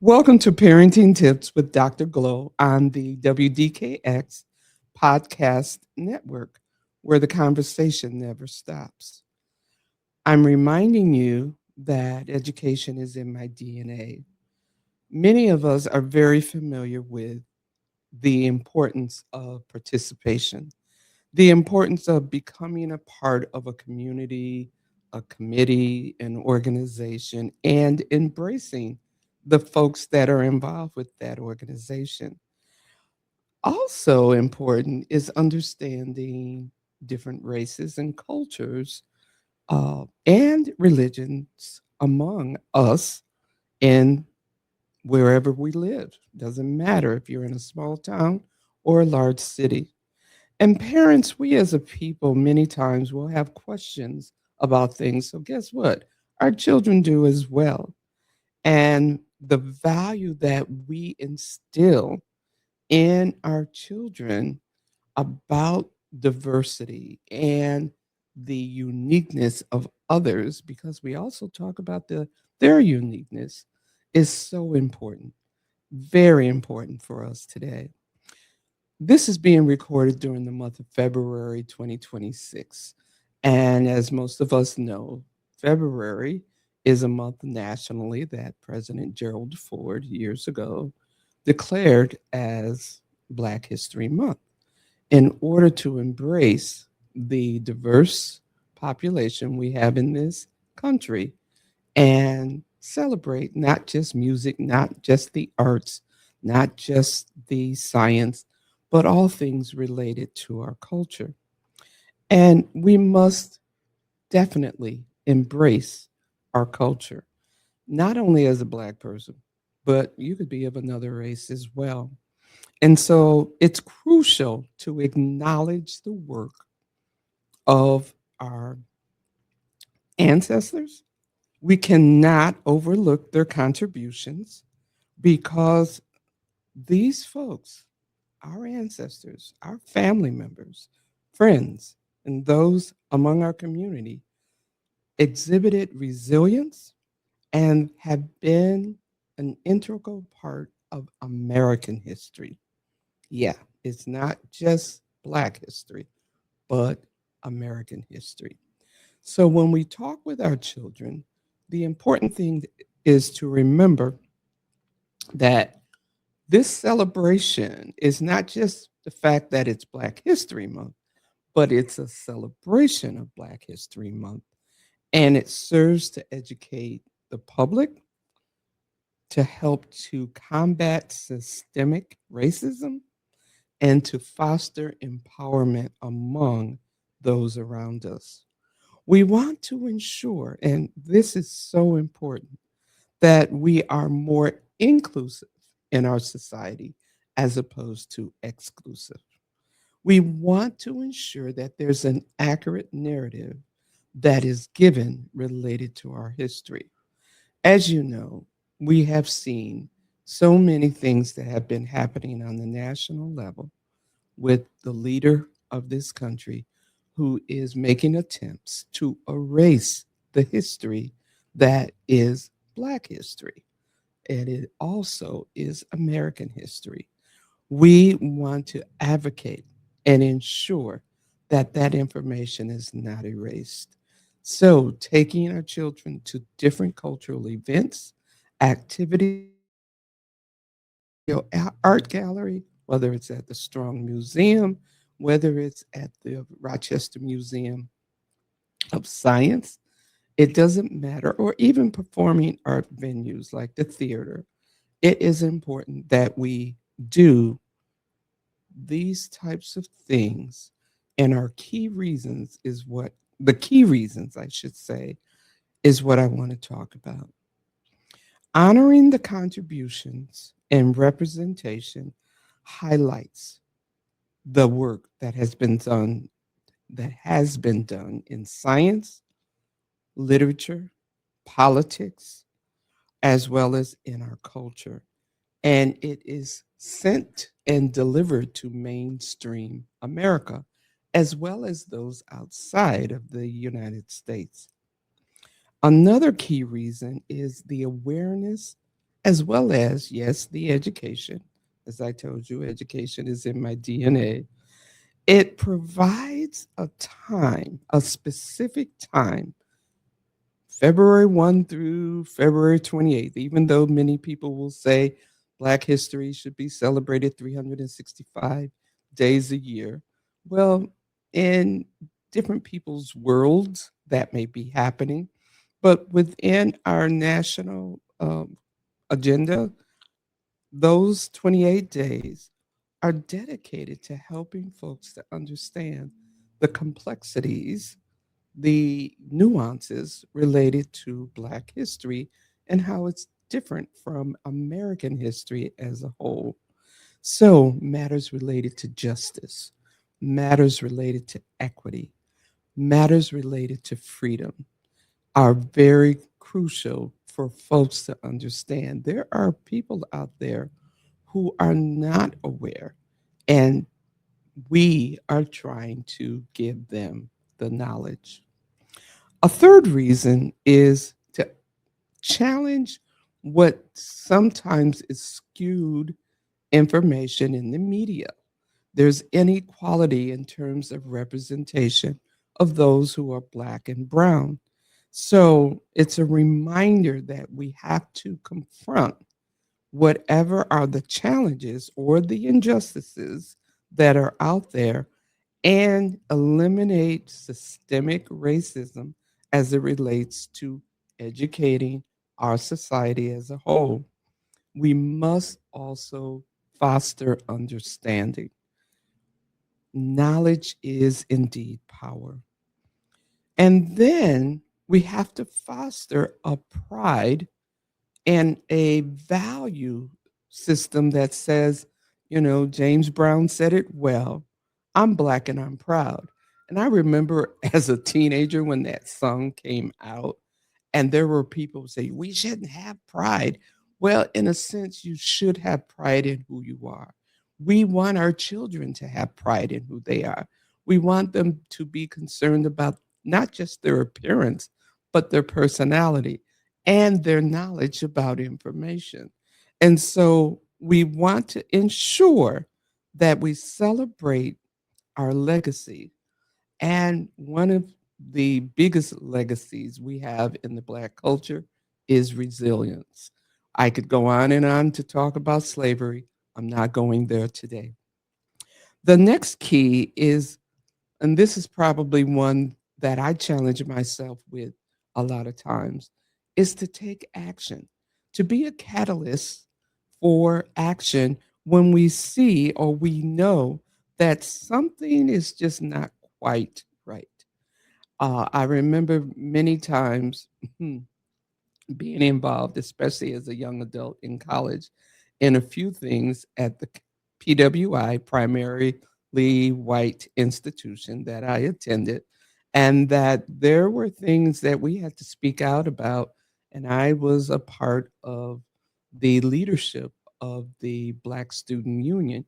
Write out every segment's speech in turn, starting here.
Welcome to Parenting Tips with Dr. Glow on the WDKX Podcast Network, where the conversation never stops. I'm reminding you that education is in my DNA. Many of us are very familiar with the importance of participation, the importance of becoming a part of a community, a committee, an organization, and embracing the folks that are involved with that organization. Also, important is understanding different races and cultures and religions among us in wherever we live. Doesn't matter if you're in a small town or a large city. And parents, we as a people, many times will have questions about things. So, guess what? Our children do as well. And the value that we instill in our children about diversity and the uniqueness of others, because we also talk about their uniqueness, is so important, very important for us today. This is being recorded during the month of February 2026. And as most of us know, February is a month nationally that President Gerald Ford years ago declared as Black History Month in order to embrace the diverse population we have in this country and celebrate not just music, not just the arts, not just the science, but all things related to our culture. And we must definitely embrace our culture, not only as a Black person, but you could be of another race as well. And so it's crucial to acknowledge the work of our ancestors. We cannot overlook their contributions because these folks, our ancestors, our family members, friends, and those among our community exhibited resilience and have been an integral part of American history. Yeah, it's not just Black history, but American history. So when we talk with our children, the important thing is to remember that this celebration is not just the fact that it's Black History Month, but it's a celebration of Black History Month. And it serves to educate the public, to help to combat systemic racism, and to foster empowerment among those around us. We want to ensure, and this is so important, that we are more inclusive in our society as opposed to exclusive. We want to ensure that there's an accurate narrative that is given related to our history. As you know, we have seen so many things that have been happening on the national level with the leader of this country who is making attempts to erase the history that is Black history. And it also is American history. We want to advocate and ensure that that information is not erased. So, taking our children to different cultural events, activities, art gallery, whether it's at the Strong Museum, whether it's at the Rochester Museum of Science, it doesn't matter, or even performing art venues like the theater. It is important that we do these types of things. And our key reasons is what the key reasons, I should say, is what I want to talk about. Honoring the contributions and representation highlights the work that has been done in science, literature, politics, as well as in our culture. And it is sent and delivered to mainstream America, as well as those outside of the United States. Another key reason is the awareness as well as, yes, the education. As I told you, education is in my DNA. It provides a time, a specific time, February 1 through February 28th, even though many people will say Black history should be celebrated 365 days a year. Well, in different people's worlds, that may be happening. But within our national agenda, those 28 days are dedicated to helping folks to understand the complexities, the nuances related to Black history and how it's different from American history as a whole. So, matters related to justice, matters related to equity, matters related to freedom are very crucial for folks to understand. There are people out there who are not aware, and we are trying to give them the knowledge. A third reason is to challenge what sometimes is skewed information in the media. There's inequality in terms of representation of those who are Black and Brown. So it's a reminder that we have to confront whatever are the challenges or the injustices that are out there and eliminate systemic racism as it relates to educating our society as a whole. We must also foster understanding. Knowledge is indeed power. And then we have to foster a pride and a value system that says, James Brown said it well, I'm Black and I'm proud. And I remember as a teenager when that song came out, and there were people who say, we shouldn't have pride. Well, in a sense, you should have pride in who you are. We want our children to have pride in who they are. We want them to be concerned about not just their appearance, but their personality and their knowledge about information. And so we want to ensure that we celebrate our legacy. And one of the biggest legacies we have in the Black culture is resilience. I could go on to talk about slavery. I'm not going there today. The next key is, and this is probably one that I challenge myself with a lot of times, is to take action, to be a catalyst for action when we see or we know that something is just not quite right. I remember many times being involved, especially as a young adult in college, in a few things at the PWI, primarily white institution that I attended, and that there were things that we had to speak out about. And I was a part of the leadership of the Black Student Union.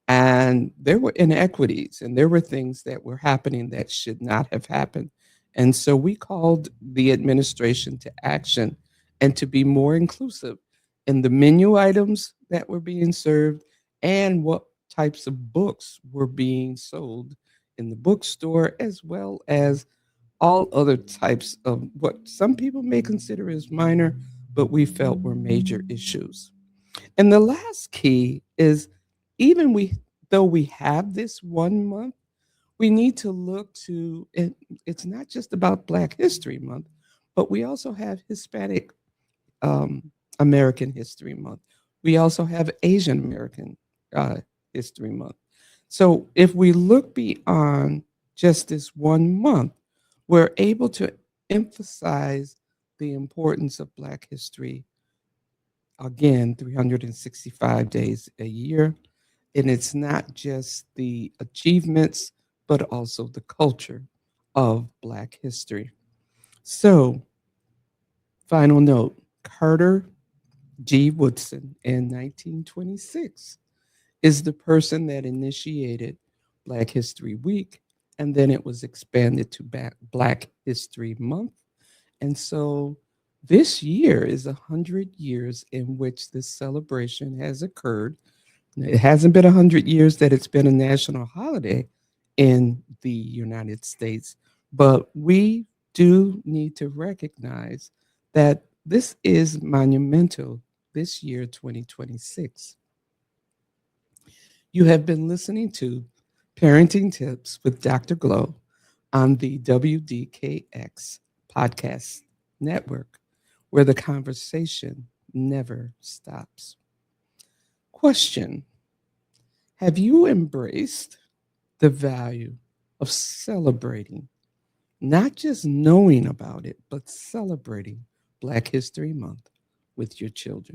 And there were inequities and there were things that were happening that should not have happened. And so we called the administration to action and to be more inclusive in the menu items that were being served and what types of books were being sold in the bookstore, as well as all other types of what some people may consider as minor, but we felt were major issues. And the last key is, even we though we have this 1 month, we need to look to it. It's not just about Black History Month, but we also have Hispanic American History Month. We also have Asian American uh, History Month. So if we look beyond just this 1 month, we're able to emphasize the importance of Black history again 365 days a year. And it's not just the achievements, but also the culture of Black history. So, final note, Carter G. Woodson in 1926 is the person that initiated Black History Week, and then it was expanded to Black History Month. And so This year is 100 years in which this celebration has occurred. It hasn't been 100 years that it's been a national holiday in the United States, but we do need to recognize that this is monumental this year, 2026. You have been listening to Parenting Tips with Dr. Glow on the WDKX Podcast Network, where the conversation never stops. Question: have you embraced the value of celebrating, not just knowing about it, but celebrating Black History Month with your children?